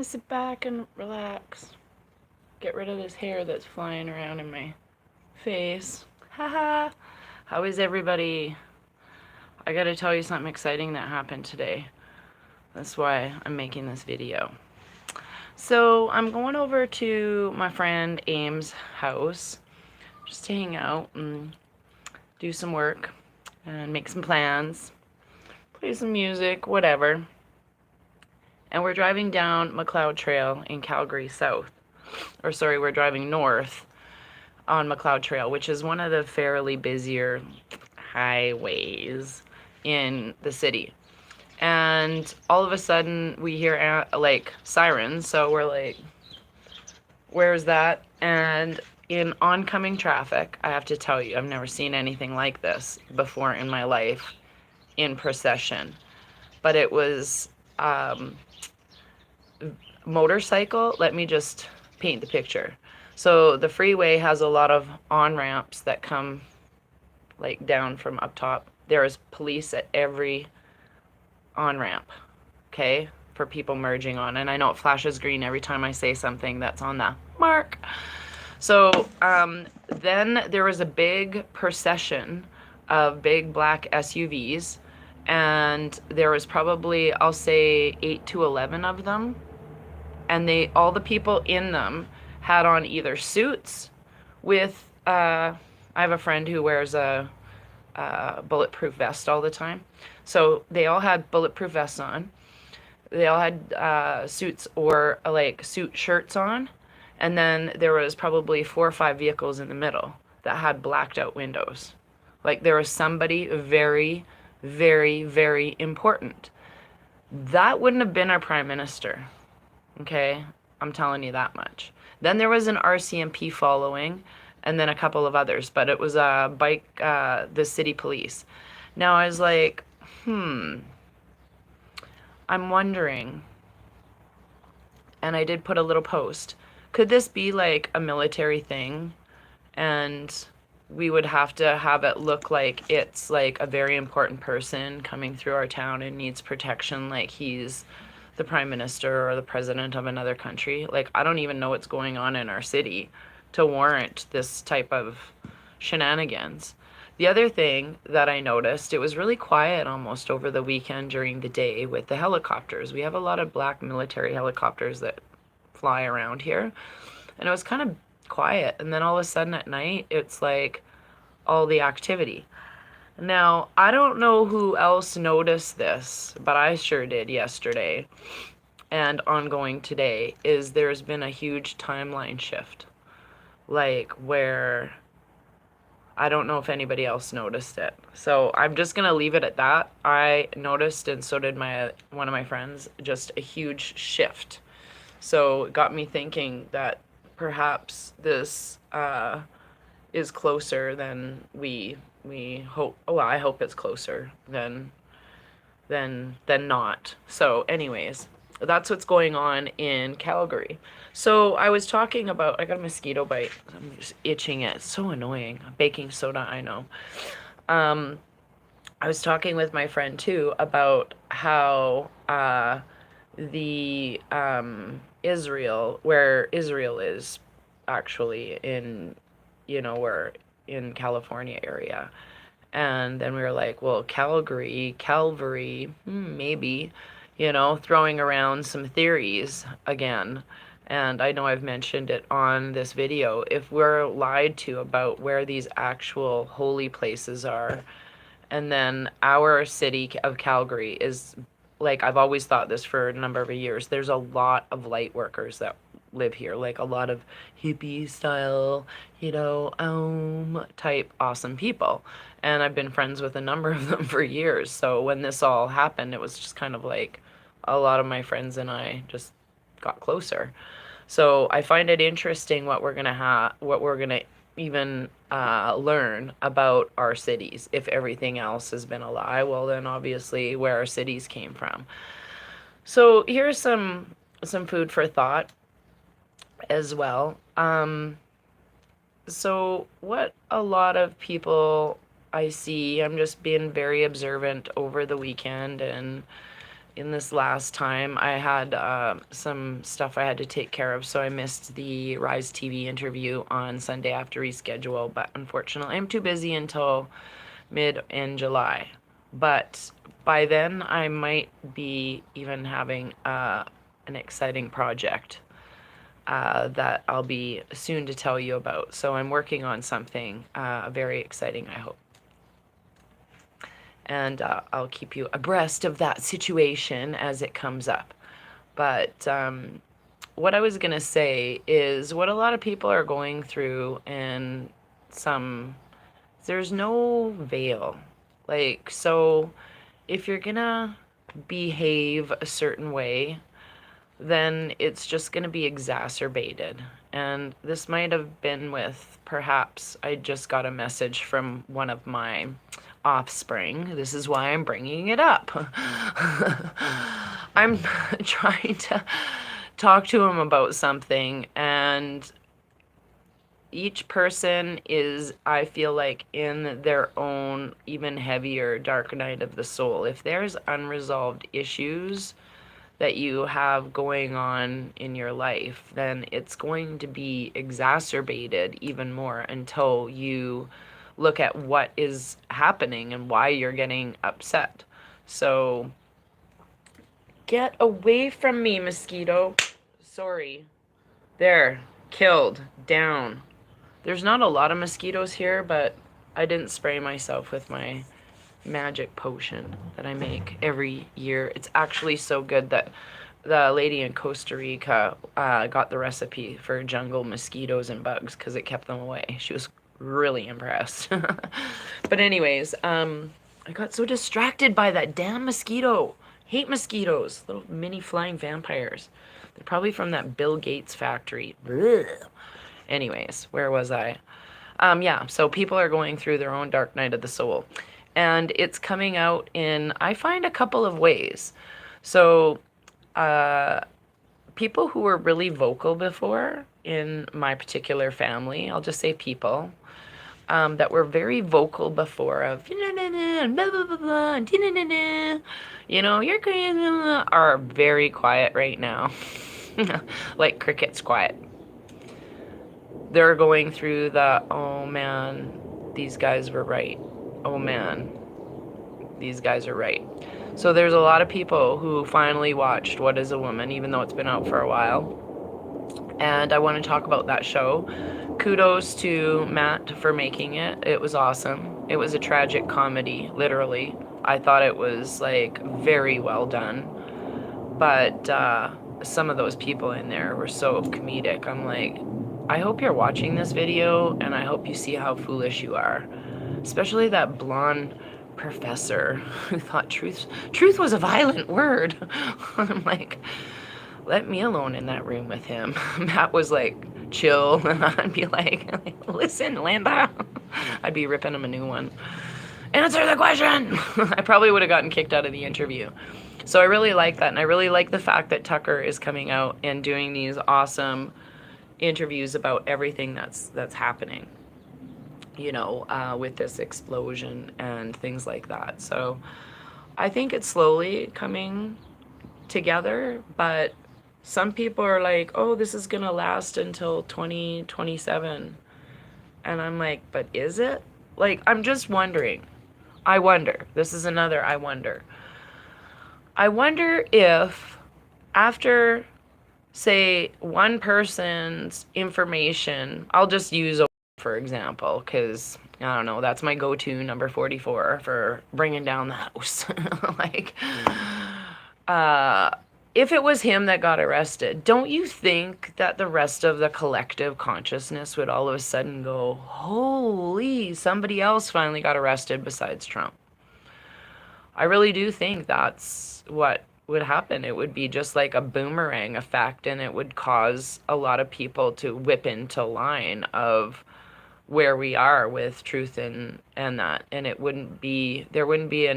Sit back and relax. Get rid of this hair that's flying around in my face. Haha. How is everybody? I gotta tell you something exciting that happened today. That's why I'm making this video. So I'm going over to my friend Aim's house just to hang out and do some work and make some plans, play some music, whatever. And we're driving down McLeod Trail in Calgary South. Or sorry, we're driving north on McLeod Trail, which is one of the fairly busier highways in the city. And all of a sudden we hear like sirens, so we're like, where's that? And in oncoming traffic, I have to tell you, I've never seen anything like this before in my life in procession. But it was motorcycle. Let me just paint the picture. So the freeway has a lot of on-ramps that come like down from up top. There is police at every on-ramp, okay, for people merging on. And I know it flashes green every time I say something that's on the mark. So then there was a big procession of big black SUVs, and there was probably, I'll say, 8 to 11 of them. And all the people in them had on either suits with, I have a friend who wears a bulletproof vest all the time. So they all had bulletproof vests on. They all had suits or like suit shirts on. And then there was probably 4 or 5 vehicles in the middle that had blacked out windows. Like there was somebody very, very, very important. That wouldn't have been our prime minister. Okay, I'm telling you that much. Then there was an RCMP following, and then a couple of others, but it was a bike, the city police. Now I was like, I'm wondering, and I did put a little post, could this be like a military thing? And we would have to have it look like it's like a very important person coming through our town and needs protection, like he's the prime minister or the president of another country. Like, I don't even know what's going on in our city to warrant this type of shenanigans. The other thing that I noticed, it was really quiet almost over the weekend during the day with the helicopters. We have a lot of black military helicopters that fly around here, and it was kind of quiet. And then all of a sudden at night, it's like all the activity. Now, I don't know who else noticed this, but I sure did yesterday and ongoing today, is there's been a huge timeline shift. Like where I don't know if anybody else noticed it. So I'm just going to leave it at that. I noticed, and so did one of my friends, just a huge shift. So it got me thinking that perhaps this is closer than we hope. Oh, I hope it's closer than not. So anyways, that's what's going on in Calgary. So I was talking about, I got a mosquito bite. I'm just itching it. It's so annoying. Baking soda, I know. I was talking with my friend too about how the Israel, where Israel is actually in, we're in California area. And then we were like, well, Calvary, maybe, throwing around some theories again. And I know I've mentioned it on this video. If we're lied to about where these actual holy places are, and then our city of Calgary is, like, I've always thought this for a number of years, there's a lot of light workers that live here, like a lot of hippie style, type awesome people. And I've been friends with a number of them for years. So when this all happened, it was just kind of like a lot of my friends and I just got closer. So I find it interesting what we're gonna even learn about our cities. If everything else has been a lie, well then obviously where our cities came from. So here's some food for thought as well. So what a lot of people I see, I'm just being very observant over the weekend and in this last time. I had some stuff I had to take care of, so I missed the Rise TV interview on Sunday after reschedule, but unfortunately I'm too busy until mid in July. But by then I might be even having an exciting project that I'll be soon to tell you about. So I'm working on something very exciting, I hope. And I'll keep you abreast of that situation as it comes up. But what I was going to say is what a lot of people are going through, and there's no veil. Like, so if you're going to behave a certain way, then it's just going to be exacerbated. And this might have been with, perhaps, I just got a message from one of my offspring. This is why I'm bringing it up. I'm trying to talk to him about something, and each person is, I feel like, in their own even heavier dark night of the soul. If there's unresolved issues that you have going on in your life, then it's going to be exacerbated even more until you look at what is happening and why you're getting upset. So get away from me, mosquito. Sorry. There. Killed. Down. There's not a lot of mosquitoes here, but I didn't spray myself with my magic potion that I make every year. It's actually so good that the lady in Costa Rica got the recipe for jungle mosquitoes and bugs because it kept them away. She was really impressed. But anyways, I got so distracted by that damn mosquito. Hate mosquitoes. Little mini flying vampires. They're probably from that Bill Gates factory. Ugh. Anyways, where was I? Yeah, so people are going through their own dark night of the soul. And it's coming out in, I find, a couple of ways. So, people who were really vocal before in my particular family, I'll just say people, that were very vocal before of, you know, you're crazy, are very quiet right now. Like crickets quiet. They're going through the, oh man, these guys were right. Oh man, these guys are right. So there's a lot of people who finally watched What is a Woman, even though it's been out for a while. And I want to talk about that show. Kudos to Matt for making it. It was awesome. It was a tragic comedy, literally. I thought it was like very well done. But some of those people in there were so comedic. I'm like, I hope you're watching this video and I hope you see how foolish you are. Especially that blonde professor who thought truth was a violent word. I'm like, let me alone in that room with him. Matt was like, chill, and I'd be like, listen, Linda. I'd be ripping him a new one. Answer the question. I probably would have gotten kicked out of the interview. So I really like that, and I really like the fact that Tucker is coming out and doing these awesome interviews about everything that's happening, you know, with this explosion and things like that. So I think it's slowly coming together, but some people are like, oh, this is gonna last until 2027. And I'm like, but is it? Like, I'm just wondering. I wonder. This is another I wonder. I wonder if after, say, one person's information, I'll just use a for example, because I don't know, that's my go-to number 44 for bringing down the house. Like, if it was him that got arrested, don't you think that the rest of the collective consciousness would all of a sudden go, holy, somebody else finally got arrested besides Trump? I really do think that's what would happen. It would be just like a boomerang effect, and it would cause a lot of people to whip into line of where we are with truth and that, and there wouldn't be a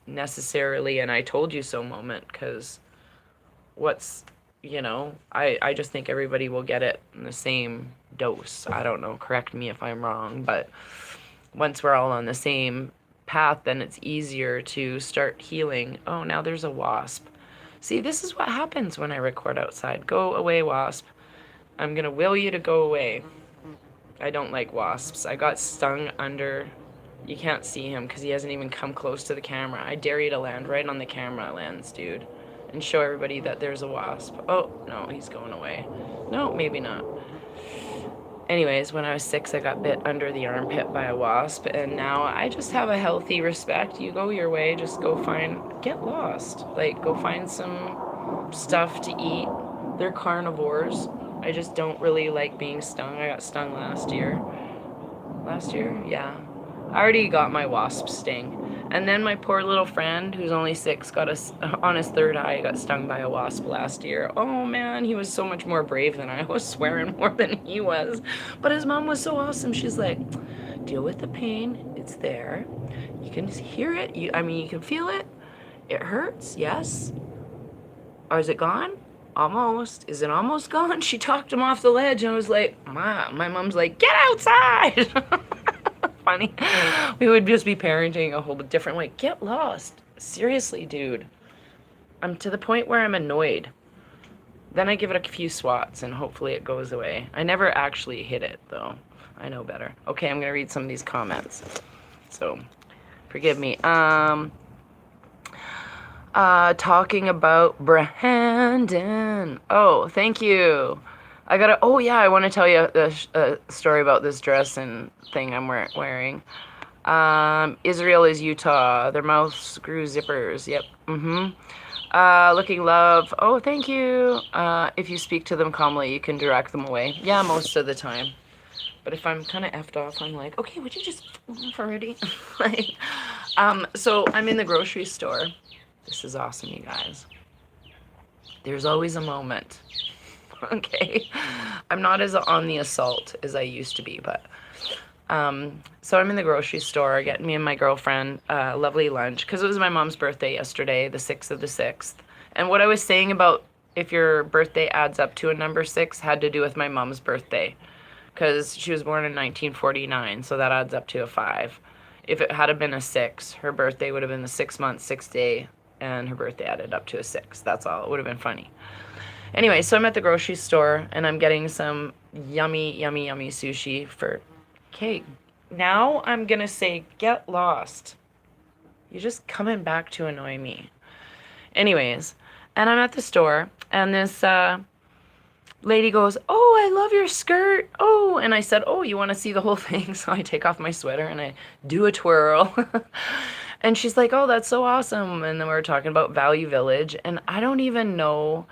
necessarily an I told you so moment, because what's, you know, I just think everybody will get it in the same dose. I don't know, correct me if I'm wrong, but once we're all on the same path, then it's easier to start healing. Oh, now there's a wasp. See, this is what happens when I record outside. Go away, wasp. I'm gonna will you to go away. I don't like wasps. I got stung under. You can't see him because he hasn't even come close to the camera. I dare you to land right on the camera lens, dude. And show everybody that there's a wasp. Oh, no, he's going away. No, maybe not. Anyways, when I was 6, I got bit under the armpit by a wasp, and now I just have a healthy respect. You go your way, just go get lost. Like, go find some stuff to eat. They're carnivores. I just don't really like being stung. I got stung last year. Last year? Yeah. I already got my wasp sting. And then my poor little friend, who's only 6, got on his 3rd eye, got stung by a wasp last year. Oh man, he was so much more brave than I was, swearing more than he was. But his mom was so awesome. She's like, deal with the pain. It's there. You can hear it. You can feel it. It hurts, yes. Or is it gone? Almost. Is it almost gone? She talked him off the ledge, and I was like, my mom's like, get outside. Funny. We would just be parenting a whole different way. Get lost. Seriously, dude. I'm to the point where I'm annoyed. Then I give it a few swats, and hopefully it goes away. I never actually hit it, though. I know better. Okay, I'm going to read some of these comments. So, forgive me. Talking about Brandon. Oh, thank you. Oh yeah, I want to tell you a story about this dress and thing I'm wearing. Israel is Utah. Their mouths grew zippers. Yep. Looking love. Oh, thank you. If you speak to them calmly, you can direct them away. Yeah, most of the time. But if I'm kind of effed off, I'm like, okay, would you just already? Like, so I'm in the grocery store. This is awesome, you guys. There's always a moment. Okay. I'm not as on the assault as I used to be, but so I'm in the grocery store getting me and my girlfriend a lovely lunch because it was my mom's birthday yesterday, the 6th of the 6th. And what I was saying about if your birthday adds up to a number 6 had to do with my mom's birthday because she was born in 1949, so that adds up to a 5. If it had been a 6, her birthday would have been the 6 month, 6th day, and her birthday added up to a 6. That's all. It would have been funny. Anyway, so I'm at the grocery store, and I'm getting some yummy, yummy, yummy sushi for cake. Now I'm going to say, get lost. You're just coming back to annoy me. Anyways, and I'm at the store, and this lady goes, oh, I love your skirt. Oh, and I said, oh, you want to see the whole thing? So I take off my sweater, and I do a twirl. And she's like, oh, that's so awesome. And then we were talking about Value Village, and I don't even know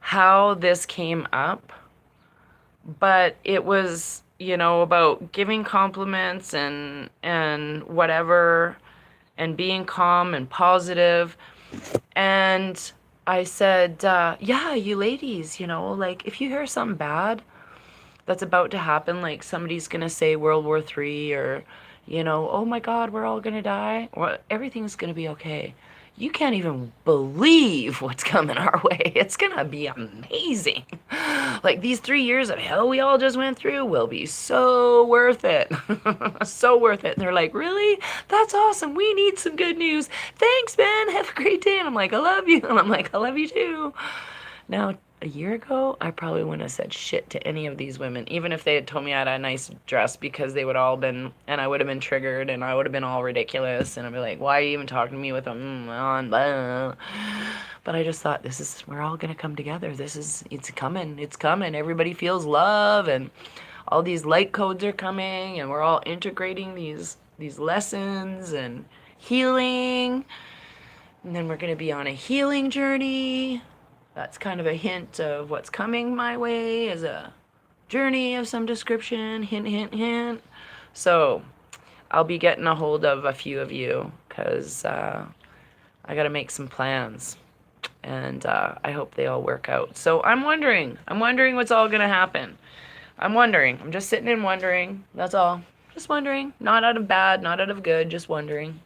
how this came up, but it was, about giving compliments and whatever, and being calm and positive. And I said, yeah, you ladies, like if you hear something bad that's about to happen, like somebody's gonna say World War III, or oh my God, we're all gonna die, or everything's gonna be okay. You can't even believe what's coming our way. It's gonna be amazing. Like these 3 years of hell we all just went through will be so worth it. So worth it. And they're like, really? That's awesome. We need some good news. Thanks, man. Have a great day. And I'm like, I love you. And I'm like, I love you too. Now, a year ago, I probably wouldn't have said shit to any of these women, even if they had told me I had a nice dress, because they would all been, and I would have been triggered, and I would have been all ridiculous, and I'd be like, why are you even talking to me with a on? Blah. But I just thought, we're all gonna come together. It's coming. Everybody feels love, and all these light codes are coming, and we're all integrating these lessons and healing, and then we're gonna be on a healing journey. That's kind of a hint of what's coming my way as a journey of some description. Hint, hint, hint. So I'll be getting a hold of a few of you because I got to make some plans. And I hope they all work out. So I'm wondering what's all going to happen. I'm just sitting and wondering. That's all. Just wondering. Not out of bad, not out of good. Just wondering.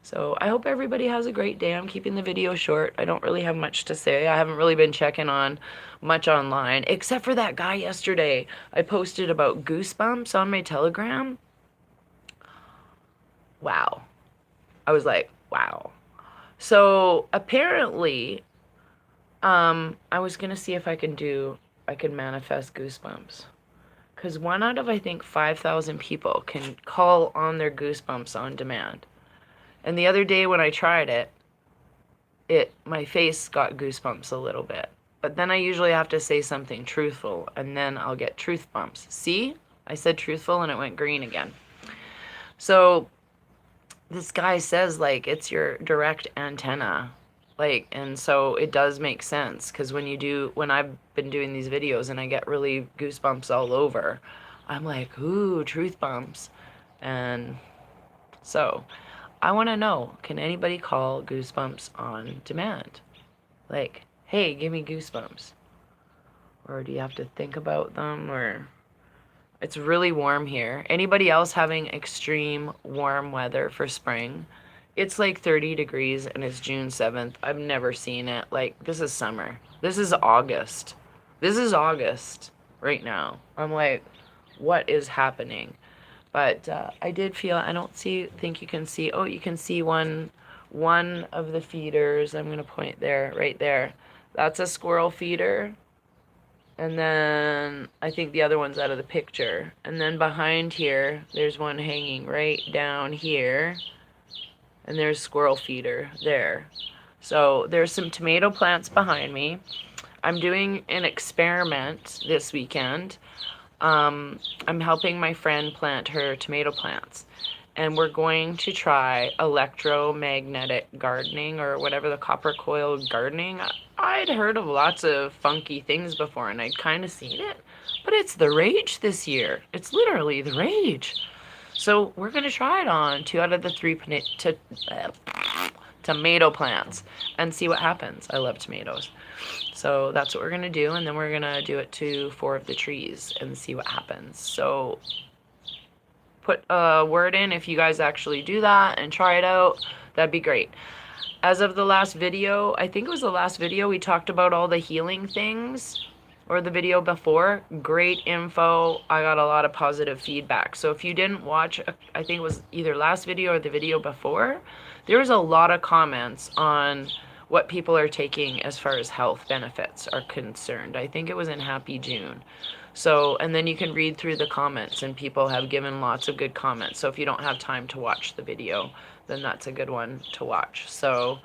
So I hope everybody has a great day. I'm keeping the video short. I don't really have much to say. I haven't really been checking on much online, except for that guy yesterday. I posted about Goosebumps on my Telegram. Wow. I was like, wow. So apparently, I was gonna see if I could manifest goosebumps. Because one out of, I think, 5,000 people can call on their goosebumps on demand. And the other day when I tried it, my face got goosebumps a little bit. But then I usually have to say something truthful, and then I'll get truth bumps. See? I said truthful and it went green again. So this guy says, like, it's your direct antenna. Like, and so it does make sense, because when I've been doing these videos and I get really goosebumps all over, I'm like, ooh, truth bumps. And so I want to know, can anybody call goosebumps on demand? Like, hey, give me goosebumps. Or do you have to think about them? Or it's really warm here. Anybody else having extreme warm weather for spring? It's like 30 degrees and it's June 7th. I've never seen it. Like, this is summer. This is August. This is August right now. I'm like, what is happening? But I did feel, I don't think you can see, oh, you can see one of the feeders. I'm going to point there, right there. That's a squirrel feeder. And then I think the other one's out of the picture. And then behind here, there's one hanging right down here. And there's squirrel feeder there. So there's some tomato plants behind me. I'm doing an experiment this weekend. I'm helping my friend plant her tomato plants. And we're going to try electromagnetic gardening, or whatever, the copper coil gardening. I'd heard of lots of funky things before and I'd kind of seen it, but it's the rage this year. It's literally the rage. So we're going to try it on 2 out of the 3 tomato plants and see what happens. I love tomatoes. So that's what we're going to do, and then we're going to do it to 4 of the trees and see what happens. So put a word in if you guys actually do that and try it out. That'd be great. As of the last video, I think it was the last video, we talked about all the healing things, or the video before. Great info. I got a lot of positive feedback. So if you didn't watch, I think it was either last video or the video before, there was a lot of comments on what people are taking as far as health benefits are concerned. I think it was in Happy June. So, and then you can read through the comments, and people have given lots of good comments. So if you don't have time to watch the video, then that's a good one to watch. So,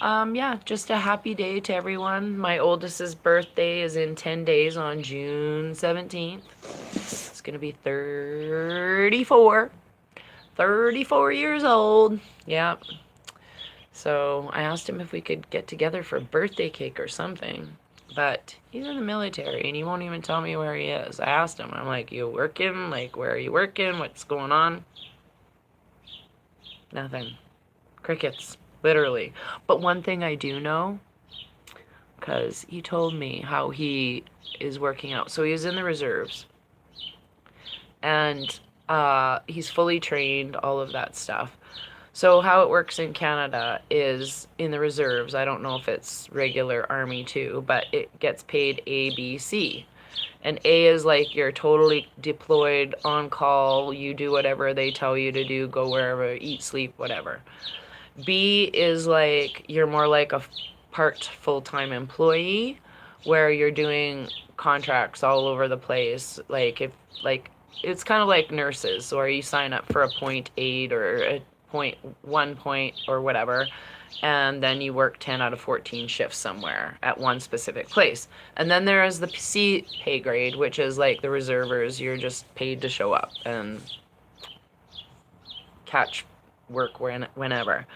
yeah, just a happy day to everyone. My oldest's birthday is in 10 days on June 17th. It's going to be 34. 34 years old. Yeah. So I asked him if we could get together for a birthday cake or something. But he's in the military and he won't even tell me where he is. I asked him, I'm like, you working? Like, where are you working? What's going on? Nothing. Crickets. Literally. But one thing I do know, because he told me how he is working out. So he was in the reserves. And he's fully trained, all of that stuff. So how it works in Canada is, in the reserves, I don't know if it's regular army too, but it gets paid A, B, C. And A is like you're totally deployed, on call, you do whatever they tell you to do, go wherever, eat, sleep, whatever. B is like you're more like a part full-time employee, where you're doing contracts all over the place. It's kind of like nurses, where you sign up for a 0.8 or a 0.1 point or whatever, and then you work 10 out of 14 shifts somewhere at one specific place. And then there is the C pay grade, which is like the reservers. You're just paid to show up and catch work whenever.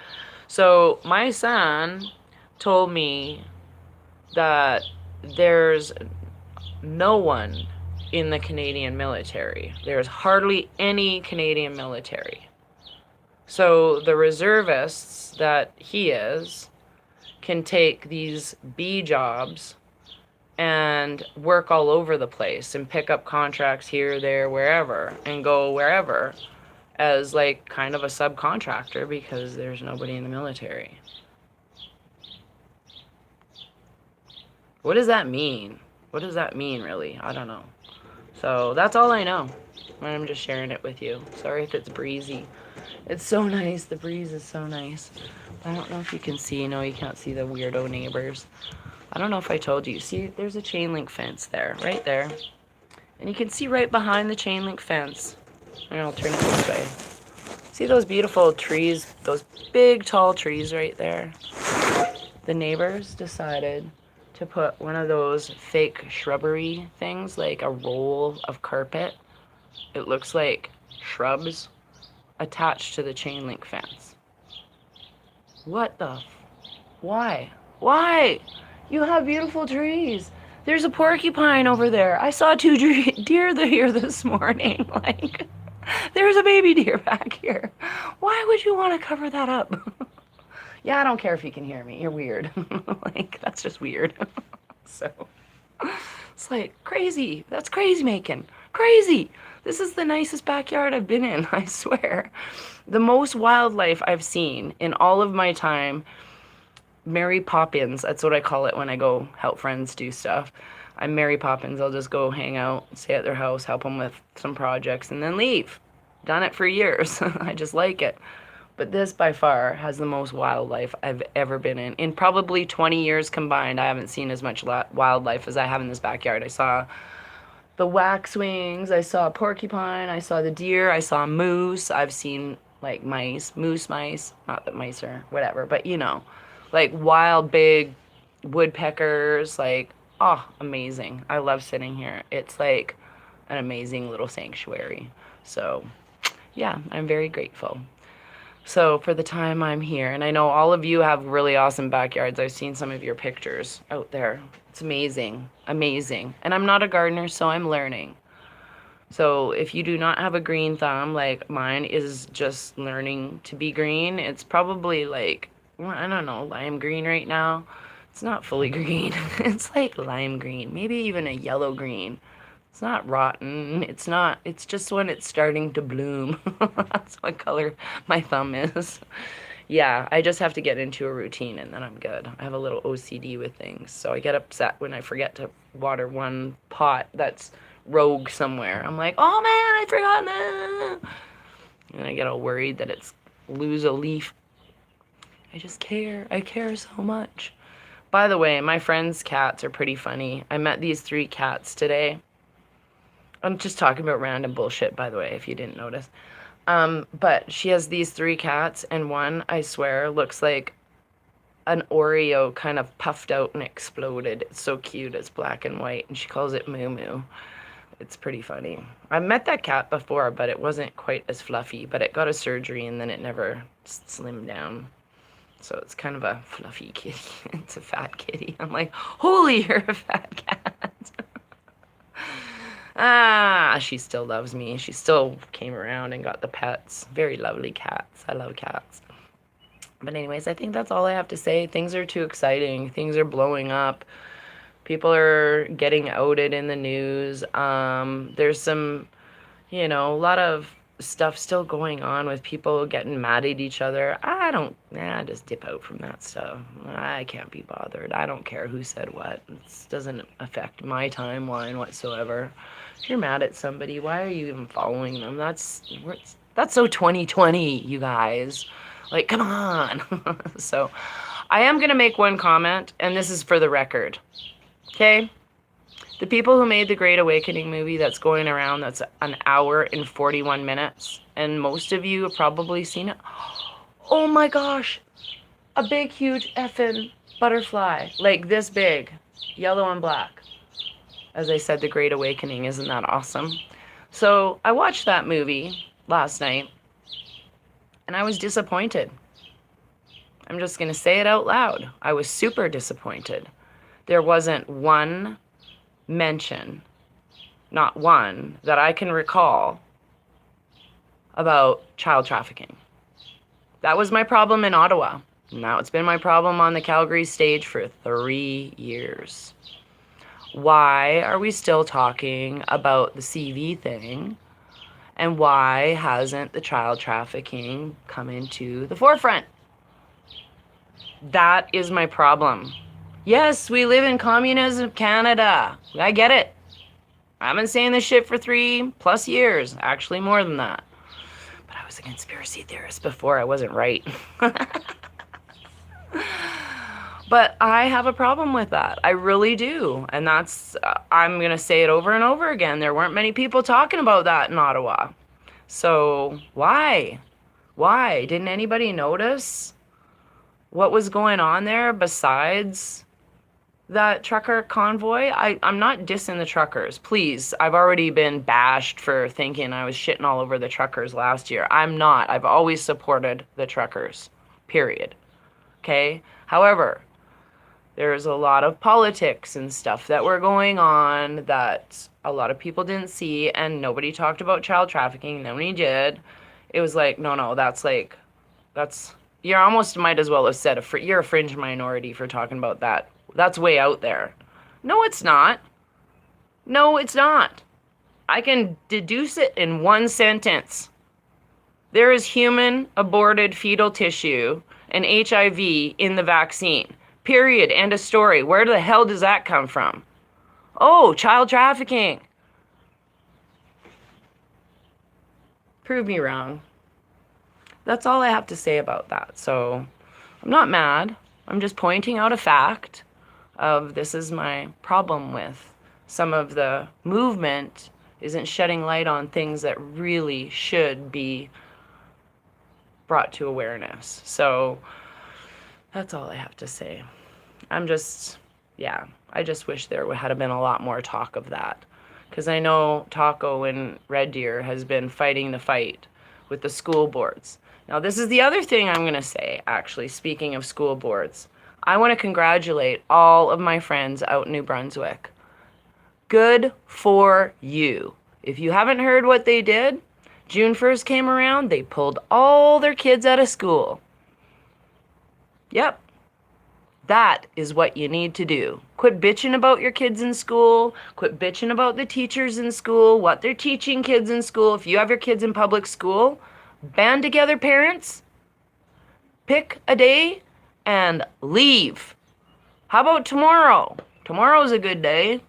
So my son told me that there's no one in the Canadian military. There's hardly any Canadian military. So the reservists that he is can take these B jobs and work all over the place and pick up contracts here, there, wherever, and go wherever as like kind of a subcontractor, because there's nobody in the military. What does that mean? What does that mean, really? I don't know. So that's all I know. I'm just sharing it with you. Sorry if it's breezy. It's so nice. The breeze is so nice. I don't know if you can see. No, you can't see the weirdo neighbors. I don't know if I told you. See, there's a chain link fence there, right there. And you can see right behind the chain link fence. And I'll turn it this way. See those beautiful trees, those big tall trees right there? The neighbors decided to put one of those fake shrubbery things, like a roll of carpet. It looks like shrubs attached to the chain link fence. What the? Why? Why? You have beautiful trees. There's a porcupine over there. I saw 2 deer here this morning. Like, there's a baby deer back here. Why would you want to cover that up? Yeah, I don't care if you can hear me. You're weird. Like, that's just weird. So, it's like crazy. That's crazy making. Crazy. This is the nicest backyard I've been in, I swear. The most wildlife I've seen in all of my time. Mary Poppins, that's what I call it when I go help friends do stuff. I'm Mary Poppins. I'll just go hang out, stay at their house, help them with some projects, and then leave. Done it for years. I just like it. But this, by far, has the most wildlife I've ever been in. In probably 20 years combined, I haven't seen as much wildlife as I have in this backyard. I saw the waxwings, I saw a porcupine, I saw the deer, I saw moose, I've seen, like, mice, moose mice. Not that mice are whatever, but you know. Like wild big woodpeckers, like, oh, amazing. I love sitting here. It's like an amazing little sanctuary. So yeah, I'm very grateful. So for the time I'm here, and I know all of you have really awesome backyards. I've seen some of your pictures out there. It's amazing, amazing. And I'm not a gardener, so I'm learning. So if you do not have a green thumb, like mine is just learning to be green, it's probably like, I don't know, lime green right now. It's not fully green. It's like lime green, maybe even a yellow green. It's not rotten. It's just when it's starting to bloom. That's what color my thumb is. Yeah, I just have to get into a routine and then I'm good. I have a little OCD with things. So I get upset when I forget to water one pot that's rogue somewhere. I'm like, oh man, I forgot that. And I get all worried that it's lose a leaf. I just care. I care so much. By the way, my friend's cats are pretty funny. I met these 3 cats today. I'm just talking about random bullshit, by the way, if you didn't notice. But she has these 3 cats, and one, I swear, looks like an Oreo kind of puffed out and exploded. It's so cute. It's black and white, and she calls it Moo Moo. It's pretty funny. I've met that cat before, but it wasn't quite as fluffy, but it got a surgery, and then it never slimmed down. So it's kind of a fluffy kitty. It's a fat kitty. I'm like, holy, you're a fat cat. She still loves me. She still came around and got the pets. Very lovely cats. I love cats. But anyways, I think that's all I have to say. Things are too exciting. Things are blowing up. People are getting outed in the news. There's some, a lot of stuff still going on with people getting mad at each other. I just dip out from that stuff. I can't be bothered. I don't care who said what. It doesn't affect my timeline whatsoever. If you're mad at somebody, why are you even following them? That's so 2020, you guys. Like, come on. So I am going to make one comment, and this is for the record. Okay? The people who made the Great Awakening movie that's going around, that's an hour and 41 minutes, and most of you have probably seen it. Oh my gosh, a big, huge effing butterfly, like this big, yellow and black. As I said, The Great Awakening, isn't that awesome? So I watched that movie last night, and I was disappointed. I'm just going to say it out loud. I was super disappointed. There wasn't one mention, not one, that I can recall about child trafficking. That was my problem in Ottawa. Now it's been my problem on the Calgary stage for 3 years. Why are we still talking about the CV thing? And why hasn't the child trafficking come into the forefront? That is my problem. Yes, we live in communism Canada. I get it. I've been saying this shit for 3+ years. Actually, more than that. But I was a conspiracy theorist before I wasn't right. But I have a problem with that. I really do. And I'm going to say it over and over again. There weren't many people talking about that in Ottawa. So why? Why? Didn't anybody notice what was going on there besides that trucker convoy? I'm not dissing the truckers. Please, I've already been bashed for thinking I was shitting all over the truckers last year. I'm not. I've always supported the truckers, period. Okay? However, there's a lot of politics and stuff that were going on that a lot of people didn't see, and nobody talked about child trafficking. Nobody did. It was like, no, that's, you almost might as well have said you're a fringe minority for talking about that. That's way out there. No, it's not. No, it's not. I can deduce it in one sentence. There is human aborted fetal tissue and HIV in the vaccine. Period. End of story. Where the hell does that come from? Oh, child trafficking. Prove me wrong. That's all I have to say about that. So I'm not mad. I'm just pointing out a fact of this is my problem with some of the movement isn't shedding light on things that really should be brought to awareness. So that's all I have to say. I just wish there had been a lot more talk of that. Because I know Taco in Red Deer has been fighting the fight with the school boards. Now, this is the other thing I'm going to say, actually, speaking of school boards. I want to congratulate all of my friends out in New Brunswick. Good for you. If you haven't heard what they did, June 1st came around, they pulled all their kids out of school. Yep. That is what you need to do. Quit bitching about your kids in school. Quit bitching about the teachers in school, what they're teaching kids in school. If you have your kids in public school, band together, parents. Pick a day and leave. How about tomorrow? Tomorrow's a good day.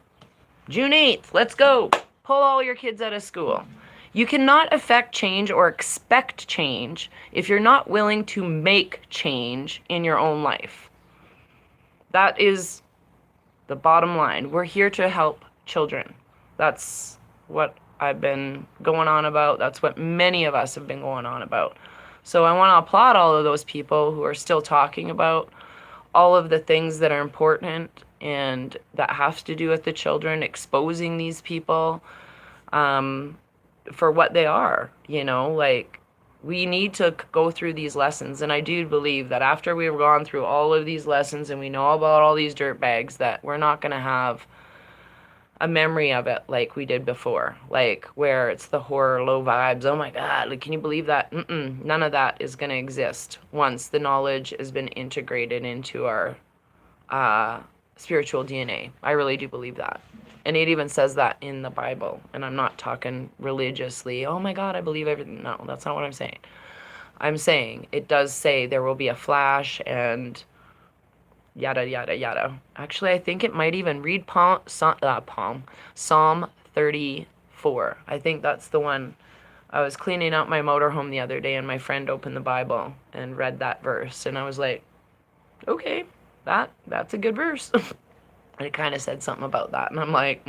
June 8th, let's go. Pull all your kids out of school. You cannot affect change or expect change if you're not willing to make change in your own life. That is the bottom line. We're here to help children. That's what I've been going on about. That's what many of us have been going on about. So I want to applaud all of those people who are still talking about all of the things that are important and that have to do with the children, exposing these people for what they are, like we need to go through these lessons. And I do believe that after we've gone through all of these lessons and we know about all these dirt bags, that we're not going to have a memory of it like we did before, like where it's the horror, low vibes. Oh my God, like, can you believe that? None of that is going to exist once the knowledge has been integrated into our spiritual DNA. I really do believe that. And it even says that in the Bible. And I'm not talking religiously, oh my God, I believe everything. No, that's not what I'm saying. I'm saying it does say there will be a flash and yada, yada, yada. Actually, I think it might even read Psalm 34. I think that's the one. I was cleaning out my motorhome the other day and my friend opened the Bible and read that verse. And I was like, okay, that's a good verse. And it kind of said something about that. And I'm like,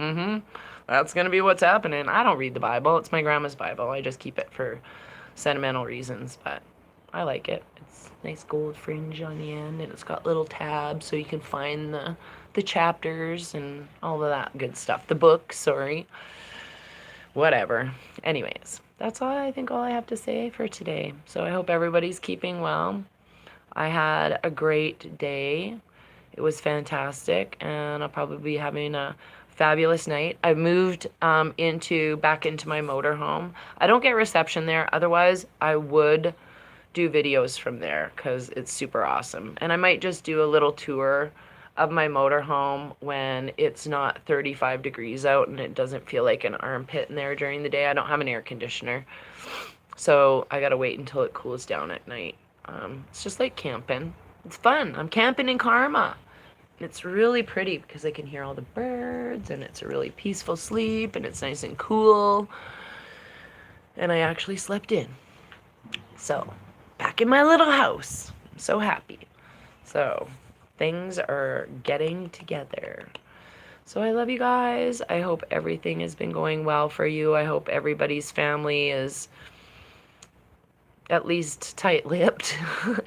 that's going to be what's happening. I don't read the Bible. It's my grandma's Bible. I just keep it for sentimental reasons. But I like it. It's nice gold fringe on the end. And it's got little tabs so you can find the chapters and all of that good stuff. The book, sorry. Whatever. Anyways, that's all I have to say for today. So I hope everybody's keeping well. I had a great day. It was fantastic, and I'll probably be having a fabulous night. I moved back into my motorhome. I don't get reception there. Otherwise, I would do videos from there because it's super awesome. And I might just do a little tour of my motorhome when it's not 35 degrees out and it doesn't feel like an armpit in there during the day. I don't have an air conditioner, so I gotta wait until it cools down at night. It's just like camping. It's fun. I'm camping in Karma. It's really pretty because I can hear all the birds and it's a really peaceful sleep and it's nice and cool. And I actually slept in. So, back in my little house. I'm so happy. So things are getting together. So I love you guys. I hope everything has been going well for you. I hope everybody's family is at least tight-lipped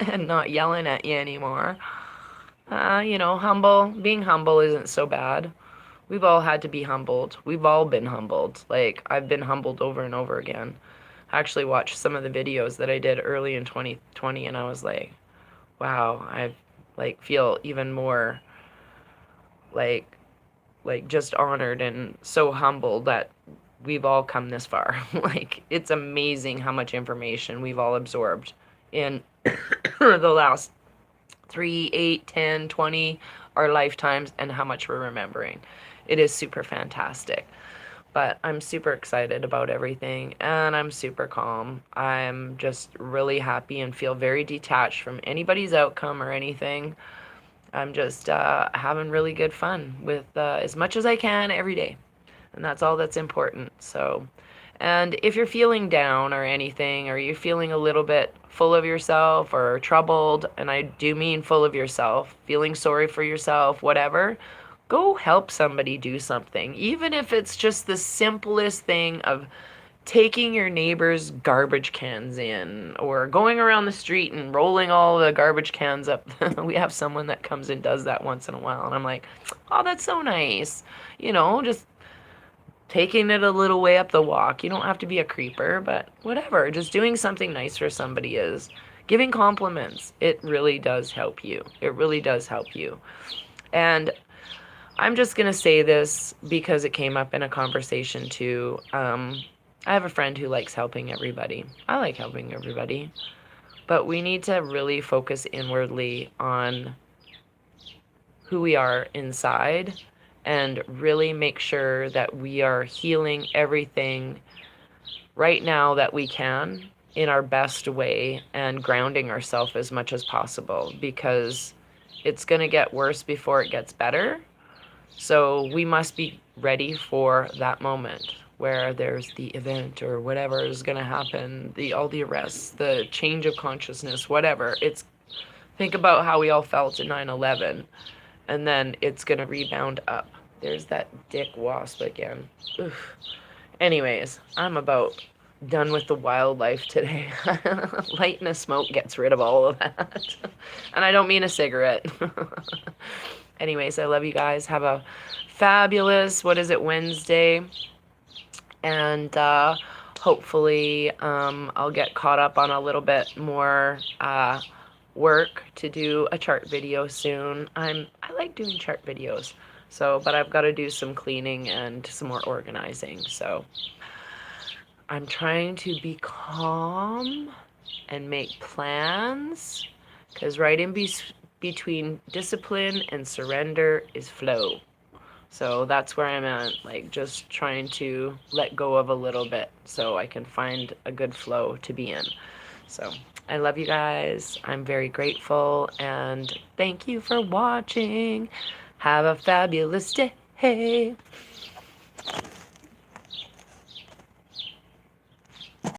and not yelling at you anymore. Being humble isn't so bad. We've all had to be humbled. We've all been humbled. Like, I've been humbled over and over again. I actually watched some of the videos that I did early in 2020 and I was like, wow, I like feel even more like just honored and so humbled that we've all come this far. Like, it's amazing how much information we've all absorbed in the last 3, 8, 10, 20, our lifetimes, and how much we're remembering. It is super fantastic. But I'm super excited about everything, and I'm super calm. I'm just really happy and feel very detached from anybody's outcome or anything. I'm just having really good fun with as much as I can every day. And that's all that's important. So, and if you're feeling down or anything, or you're feeling a little bit full of yourself or troubled, and I do mean full of yourself, feeling sorry for yourself, whatever, go help somebody do something. Even if it's just the simplest thing of taking your neighbor's garbage cans in or going around the street and rolling all the garbage cans up. We have someone that comes and does that once in a while, and I'm like, oh, that's so nice. Just taking it a little way up the walk. You don't have to be a creeper, but whatever. Just doing something nice for somebody is giving compliments. It really does help you. It really does help you. And I'm just going to say this because it came up in a conversation too. I have a friend who likes helping everybody. I like helping everybody. But we need to really focus inwardly on who we are inside and really make sure that we are healing everything right now that we can in our best way and grounding ourselves as much as possible, because it's going to get worse before it gets better. So we must be ready for that moment where there's the event or whatever is going to happen, all the arrests, the change of consciousness, whatever. Think about how we all felt in 9/11, and then it's going to rebound up. There's that dick wasp again. Oof. Anyways, I'm about done with the wildlife today. Lighting a smoke gets rid of all of that. And I don't mean a cigarette. Anyways, I love you guys. Have a fabulous, Wednesday? And hopefully I'll get caught up on a little bit more work to do a chart video soon. I like doing chart videos. But I've got to do some cleaning and some more organizing. So I'm trying to be calm and make plans, because right in between discipline and surrender is flow. So that's where I'm at, like just trying to let go of a little bit so I can find a good flow to be in. So I love you guys. I'm very grateful, and thank you for watching. Have a fabulous day.